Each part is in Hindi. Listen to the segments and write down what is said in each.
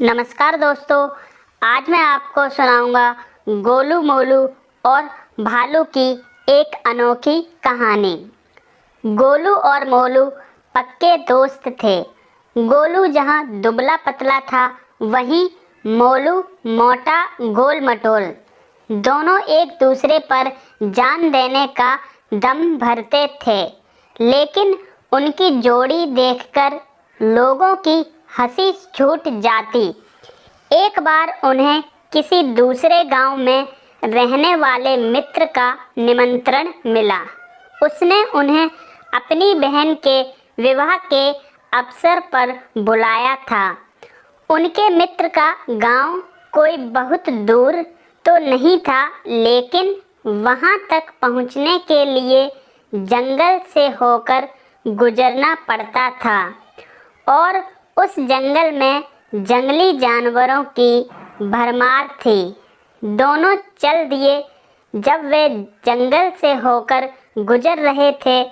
नमस्कार दोस्तों, आज मैं आपको सुनाऊंगा गोलू मोलू और भालू की एक अनोखी कहानी। गोलू और मोलू पक्के दोस्त थे। गोलू जहाँ दुबला पतला था, वहीं मोलू मोटा गोल मटोल। दोनों एक दूसरे पर जान देने का दम भरते थे, लेकिन उनकी जोड़ी देखकर लोगों की हंसी छूट जाती। एक बार उन्हें किसी दूसरे गांव में रहने वाले मित्र का निमंत्रण मिला। उसने उन्हें अपनी बहन के विवाह के अवसर पर बुलाया था। उनके मित्र का गांव कोई बहुत दूर तो नहीं था, लेकिन वहां तक पहुंचने के लिए जंगल से होकर गुजरना पड़ता था और उस जंगल में जंगली जानवरों की भरमार थी। दोनों चल दिए। जब वे जंगल से होकर गुजर रहे थे,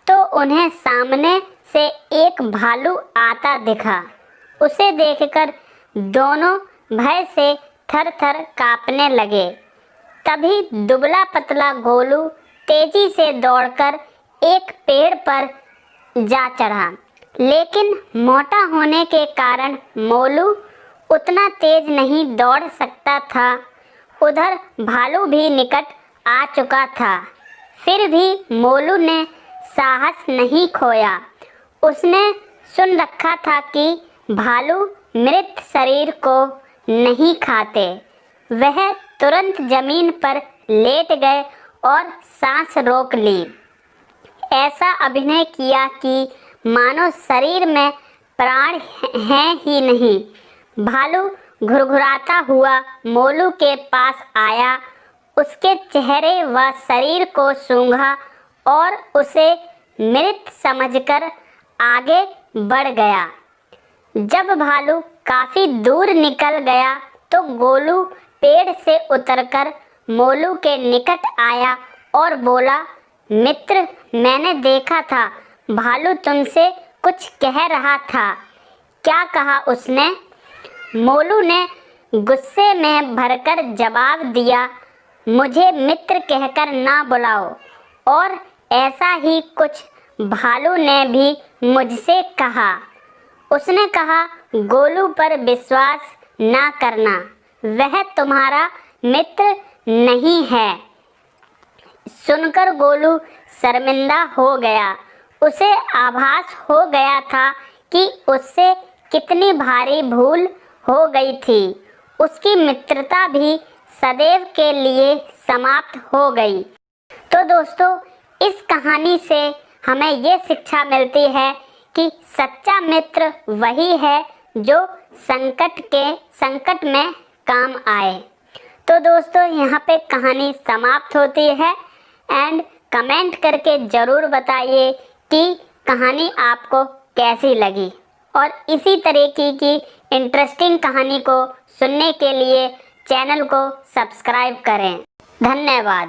तो उन्हें सामने से एक भालू आता दिखा। उसे देखकर दोनों भय से थर-थर कांपने लगे। तभी दुबला पतला गोलू तेजी से दौड़कर एक पेड़ पर जा चढ़ा, लेकिन मोटा होने के कारण मोलू उतना तेज नहीं दौड़ सकता था। उधर भालू भी निकट आ चुका था। फिर भी मोलू ने साहस नहीं खोया। उसने सुन रखा था कि भालू मृत शरीर को नहीं खाते। वह तुरंत जमीन पर लेट गए और सांस रोक ली। ऐसा अभिनय किया कि मानो शरीर में प्राण हैं ही नहीं। भालू घुरघुराता हुआ मोलू के पास आया, उसके चेहरे व शरीर को सूंघा और उसे मृत समझकर आगे बढ़ गया। जब भालू काफी दूर निकल गया, तो गोलू पेड़ से उतरकर मोलू के निकट आया और बोला, मित्र, मैंने देखा था भालू तुमसे कुछ कह रहा था। क्या कहा उसने? मोलू ने गुस्से में भरकर जवाब दिया, मुझे मित्र कहकर ना बुलाओ। और ऐसा ही कुछ भालू ने भी मुझसे कहा। उसने कहा, गोलू पर विश्वास ना करना, वह तुम्हारा मित्र नहीं है। सुनकर गोलू शर्मिंदा हो गया। उसे आभास हो गया था कि उससे कितनी भारी भूल हो गई थी। उसकी मित्रता भी सदैव के लिए समाप्त हो गई। तो दोस्तों, इस कहानी से हमें ये शिक्षा मिलती है कि सच्चा मित्र वही है जो संकट में काम आए। तो दोस्तों, यहाँ पे कहानी समाप्त होती है। एंड कमेंट करके ज़रूर बताइए कि कहानी आपको कैसी लगी, और इसी तरीके की इंटरेस्टिंग कहानी को सुनने के लिए चैनल को सब्सक्राइब करें। धन्यवाद।